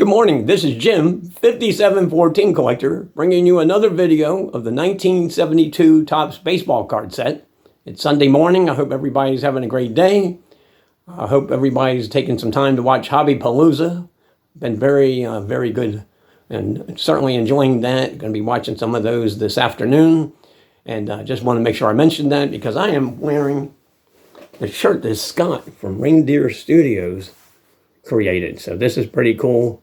Good morning, this is Jim, 5714 Collector, bringing you another video of the 1972 Topps baseball card set. It's Sunday morning. I hope everybody's having a great day. I hope everybody's taking some time to watch Hobby Palooza. Been very good, and certainly enjoying that. Going to be watching some of those this afternoon, and just want to make sure I mention that because I am wearing the shirt that Scott from Reindeer Studios created. So this is pretty cool.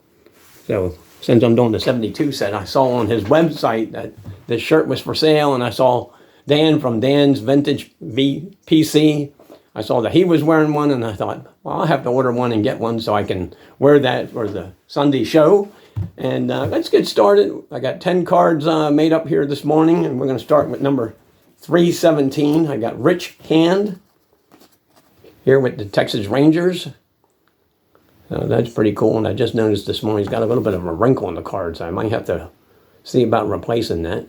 So since I'm doing the 72 set, I saw on his website that this shirt was for sale, and I saw Dan from Dan's Vintage PC. I saw that he was wearing one, and I thought, well, I'll have to order one and get one so I can wear that for the Sunday show. And let's get started. I got 10 cards made up here this morning, and we're going to start with number 317. I got Rich Hand here with the Texas Rangers. That's pretty cool, and I just noticed this morning he's got a little bit of a wrinkle on the card, so I might have to see about replacing that.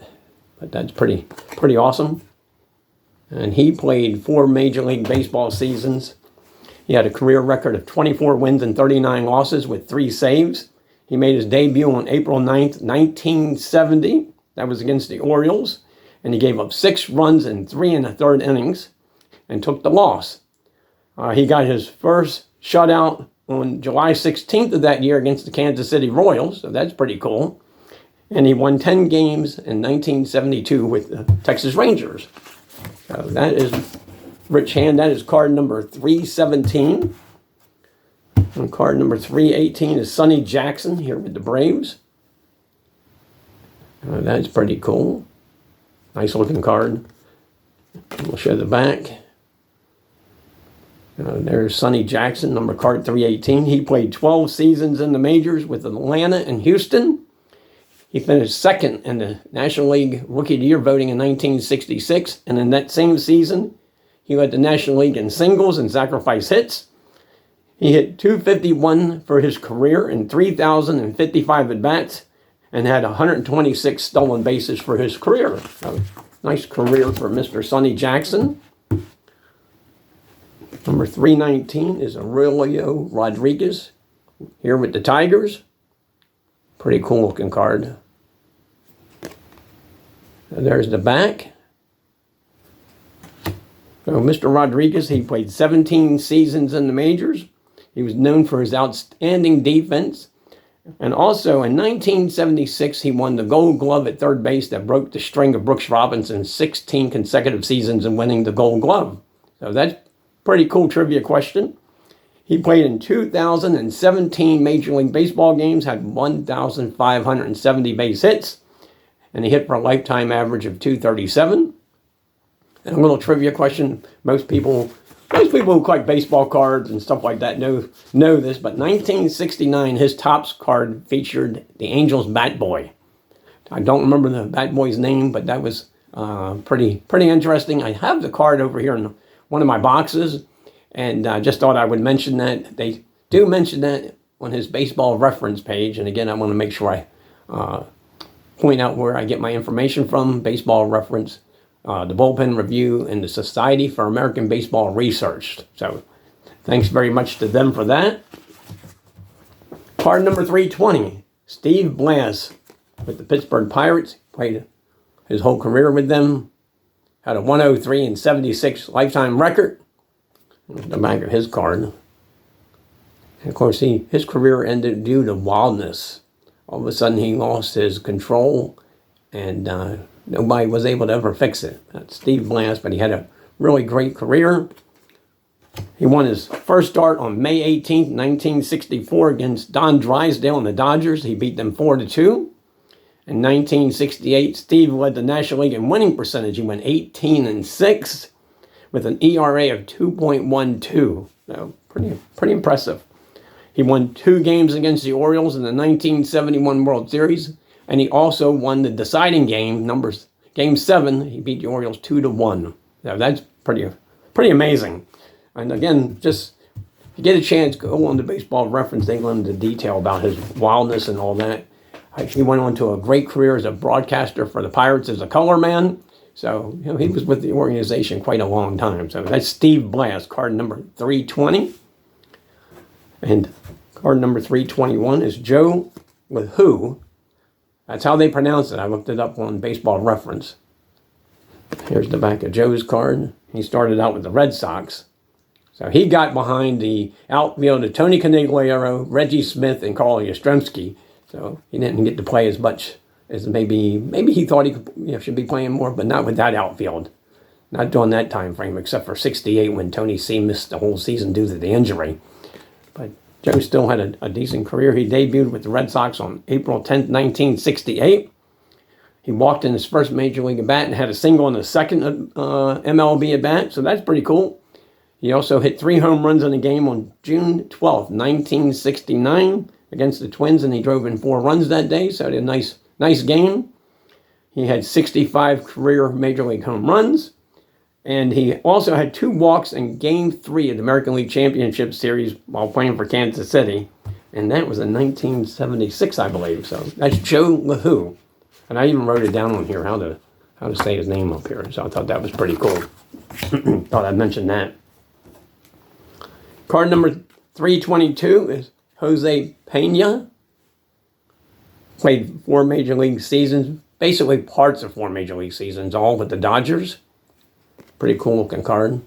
But that's pretty awesome. And he played 4 Major League Baseball seasons. He had a career record of 24 wins and 39 losses with 3 saves. He made his debut on April 9th, 1970. That was against the Orioles. And he gave up 6 runs in 3 1/3 innings and took the loss. He got his first shutout on July 16th of that year against the Kansas City Royals, so that's pretty cool. And he won 10 games in 1972 with the Texas Rangers. So that is Rich Hand. That is card number 317. And card number 318 is Sonny Jackson here with the Braves. That's pretty cool. Nice looking card. We'll show the back. There's Sonny Jackson, number card 318. He played 12 seasons in the majors with Atlanta and Houston. He finished second in the National League Rookie of the Year voting in 1966. And in that same season, he led the National League in singles and sacrifice hits. He hit .251 for his career in 3,055 at-bats and had 126 stolen bases for his career. So, nice career for Mr. Sonny Jackson. Number 319 is Aurelio Rodriguez here with the Tigers. Pretty cool looking card. And there's the back. So Mr. Rodriguez, he played 17 seasons in the majors. He was known for his outstanding defense. And also in 1976, he won the Gold Glove at third base that broke the string of Brooks Robinson's 16 consecutive seasons in winning the Gold Glove. So that's pretty cool trivia question. He played in 2,017 Major League Baseball games, had 1,570 base hits, and he hit for a lifetime average of .237. And a little trivia question: most people who collect baseball cards and stuff like that know this, but 1969, his Topps card featured the Angels bat boy. I don't remember the bat boy's name, but that was pretty interesting. I have the card over here in one of my boxes, and I just thought I would mention that. They do mention that on his baseball reference page, and again, I want to make sure I point out where I get my information from. Baseball reference, the Bullpen Review, and the Society for American Baseball Research. So thanks very much to them for that. Card number 320, Steve Blass with the Pittsburgh Pirates. Played his whole career with them. Had a 103 and 76 lifetime record. The back of his card. And of course, his career ended due to wildness. All of a sudden, he lost his control, and nobody was able to ever fix it. That's Steve Blass, but he had a really great career. He won his first start on May 18th, 1964 against Don Drysdale and the Dodgers. He beat them 4-2. In 1968, Steve led the National League in winning percentage. He went 18-6 with an ERA of 2.12. So pretty impressive. He won 2 games against the Orioles in the 1971 World Series, and he also won the deciding game, Game 7. He beat the Orioles 2-1. So that's pretty amazing. And again, just if you get a chance, go on to Baseball Reference. They go into detail about his wildness and all that. He went on to a great career as a broadcaster for the Pirates as a color man. So, he was with the organization quite a long time. So that's Steve Blass, card number 320. And Card number 321 is Joe LeHoux. That's how they pronounce it. I looked it up on Baseball Reference. Here's the back of Joe's card. He started out with the Red Sox. So he got behind the outfield of Tony Conigliaro, Reggie Smith, and Carl Yastrzemski. So he didn't get to play as much as maybe he thought he could, should be playing more, but not with that outfield. Not during that time frame, except for 68 when Tony C missed the whole season due to the injury. But Joe still had a decent career. He debuted with the Red Sox on April 10th, 1968. He walked in his first major league at bat and had a single in the second MLB at bat, so that's pretty cool. He also hit 3 home runs in a game on June 12th, 1969 against the Twins, and he drove in 4 runs that day, so he had a nice game. He had 65 career major league home runs, and he also had 2 walks in Game 3 of the American League Championship Series while playing for Kansas City, and that was in 1976, I believe. So that's Joe LeHoux, and I even wrote it down on here how to say his name up here. So I thought that was pretty cool. Thought I'd mention that. Card number 322 is Jose Pena. Played 4 major league seasons, basically parts of 4 major league seasons, all with the Dodgers. Pretty cool looking card.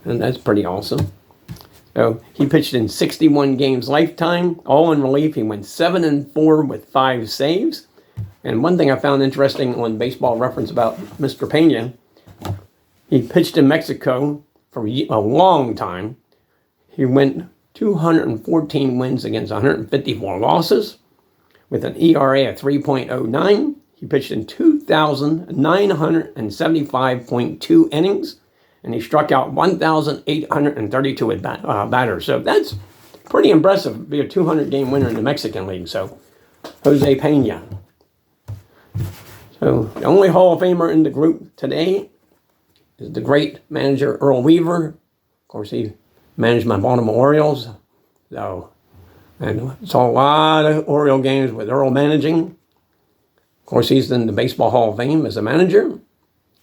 And that's pretty awesome. So he pitched in 61 games lifetime, all in relief. He went 7-4 with 5 saves. And one thing I found interesting on Baseball Reference about Mr. Pena, he pitched in Mexico for a long time. He went 214 wins against 154 losses with an ERA of 3.09. He pitched in 2,975.2 innings, and he struck out 1,832 batters. So that's pretty impressive to be a 200-game winner in the Mexican League. So Jose Pena. So the only Hall of Famer in the group today is the great manager Earl Weaver. Of course, he managed my Baltimore Orioles. So, and saw a lot of Oriole games with Earl managing. Of course, he's in the Baseball Hall of Fame as a manager.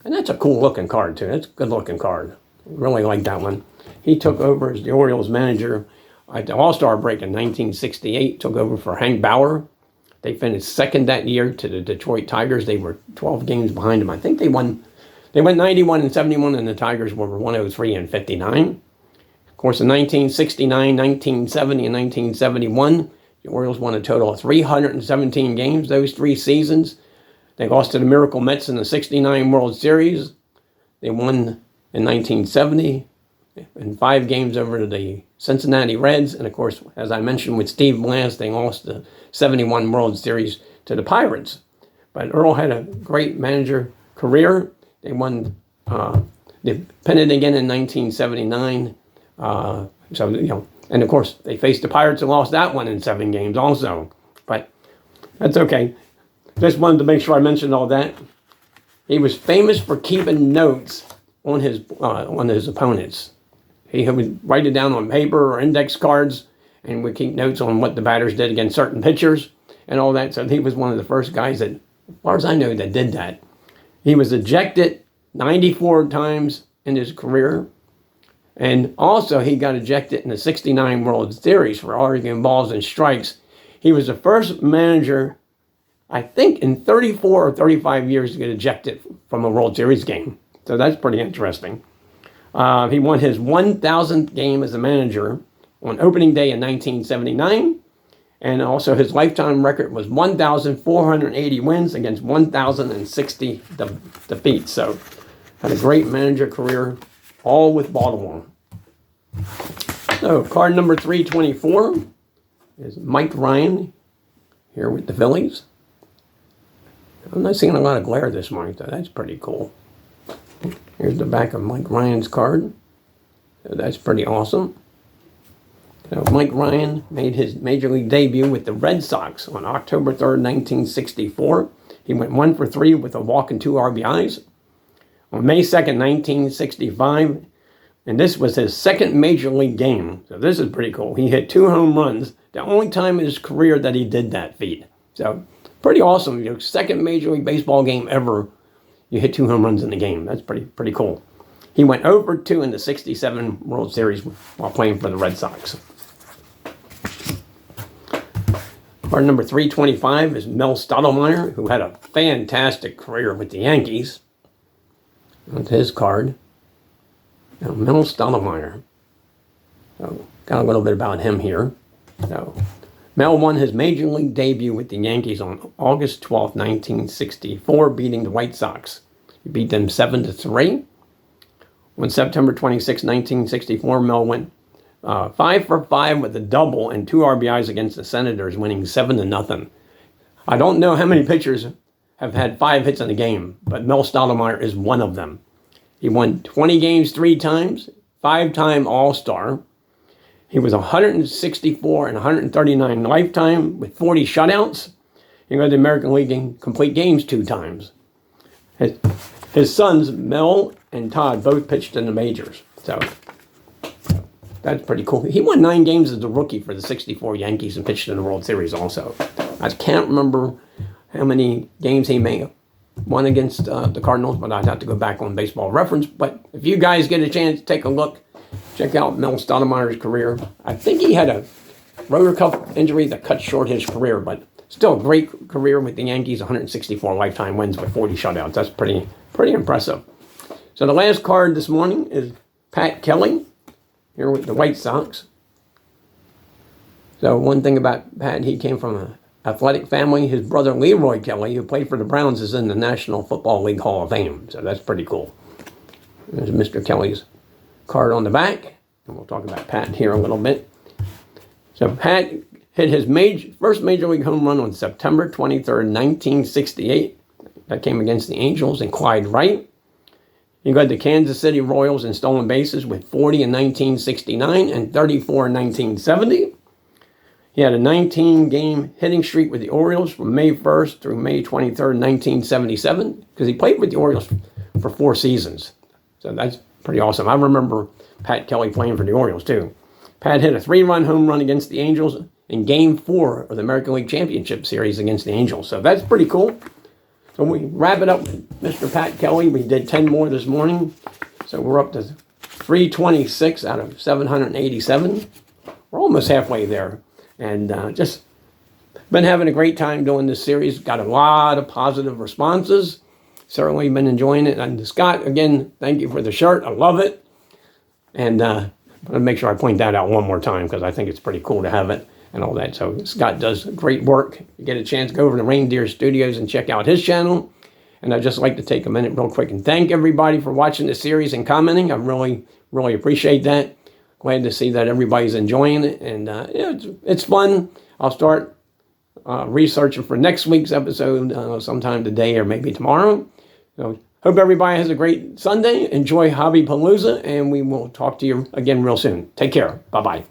And that's a cool looking card too. That's a good looking card. Really like that one. He took over as the Orioles manager at the All-Star break in 1968. Took over for Hank Bauer. They finished second that year to the Detroit Tigers. They were 12 games behind them. I think they went 91-71, and the Tigers were 103-59. Of course, in 1969, 1970, and 1971, the Orioles won a total of 317 games those 3 seasons. They lost to the Miracle Mets in the 69 World Series. They won in 1970 in 5 games over to the Cincinnati Reds. And of course, as I mentioned with Steve Blass, they lost the 71 World Series to the Pirates. But Earl had a great manager career. They won the pennant again in 1979. And of course, they faced the Pirates and lost that one in 7 games also. But that's okay. Just wanted to make sure I mentioned all that. He was famous for keeping notes on his opponents. He would write it down on paper or index cards, and would keep notes on what the batters did against certain pitchers and all that. So he was one of the first guys that, as far as I know, that did that. He was ejected 94 times in his career. And also, he got ejected in the 69 World Series for arguing balls and strikes. He was the first manager, I think, in 34 or 35 years to get ejected from a World Series game. So that's pretty interesting. He won his 1,000th game as a manager on opening day in 1979. And also his lifetime record was 1,480 wins against 1,060 defeats. So had a great manager career, all with Baltimore. So card number 324 is Mike Ryan here with the Phillies. I'm not seeing a lot of glare this morning, so that's pretty cool. Here's the back of Mike Ryan's card. So that's pretty awesome. So Mike Ryan made his major league debut with the Red Sox on October 3rd, 1964. He went 1 for 3 with a walk and 2 RBIs. On May 2nd, 1965, and this was his second major league game. So this is pretty cool. He hit 2 home runs. The only time in his career that he did that feat. So pretty awesome. Your second Major League Baseball game ever, you hit 2 home runs in the game. That's pretty cool. He went over 2 in the 67 World Series while playing for the Red Sox. Card number 325 is Mel Stottlemyre, who had a fantastic career with the Yankees. That's his card. Now, Mel Stottlemyre. So, got a little bit about him here. So, Mel won his major league debut with the Yankees on August 12, 1964, beating the White Sox. He beat them 7-3. On September 26, 1964, Mel went 5 for 5 with a double and 2 RBIs against the Senators, winning 7-0. I don't know how many pitchers have had 5 hits in a game, but Mel Stottlemyre is one of them. He won 20 games 3 times, 5-time All-Star. He was 164 and 139 lifetime with 40 shutouts. He led the American League in complete games 2 times. His sons, Mel and Todd, both pitched in the majors. So that's pretty cool. He won 9 games as a rookie for the 64 Yankees and pitched in the World Series also. I can't remember how many games he may have won against the Cardinals, but I'd have to go back on Baseball Reference. But if you guys get a chance, take a look. Check out Mel Stottlemyre's career. I think he had a rotor cuff injury that cut short his career, but still a great career with the Yankees, 164 lifetime wins with 40 shutouts. That's pretty impressive. So the last card this morning is Pat Kelly here with the White Sox. So one thing about Pat, he came from an athletic family. His brother Leroy Kelly, who played for the Browns, is in the National Football League Hall of Fame. So that's pretty cool. There's Mr. Kelly's card on the back. And we'll talk about Pat here a little bit. So Pat hit his first Major League home run on September 23rd, 1968. That came against the Angels and Clyde Wright. He led the Kansas City Royals in stolen bases with 40 in 1969 and 34 in 1970. He had a 19-game hitting streak with the Orioles from May 1st through May 23rd, 1977, because he played with the Orioles for 4 seasons. So that's pretty awesome. I remember Pat Kelly playing for the Orioles, too. Pat hit a 3-run home run against the Angels in Game 4 of the American League Championship Series against the Angels. So that's pretty cool. So we wrap it up with Mr. Pat Kelly. We did 10 more this morning. So we're up to 326 out of 787. We're almost halfway there. And just been having a great time doing this series. Got a lot of positive responses. Certainly been enjoying it. And Scott, again, thank you for the shirt. I love it. And I'm going to make sure I point that out one more time because I think it's pretty cool to have it and all that. So Scott does great work. You get a chance, go over to Reindeer Studios and check out his channel. And I'd just like to take a minute real quick and thank everybody for watching the series and commenting. I really, really appreciate that. Glad to see that everybody's enjoying it. And it's fun. I'll start researching for next week's episode sometime today or maybe tomorrow. So hope everybody has a great Sunday. Enjoy Hobby Palooza, and we will talk to you again real soon. Take care. Bye-bye.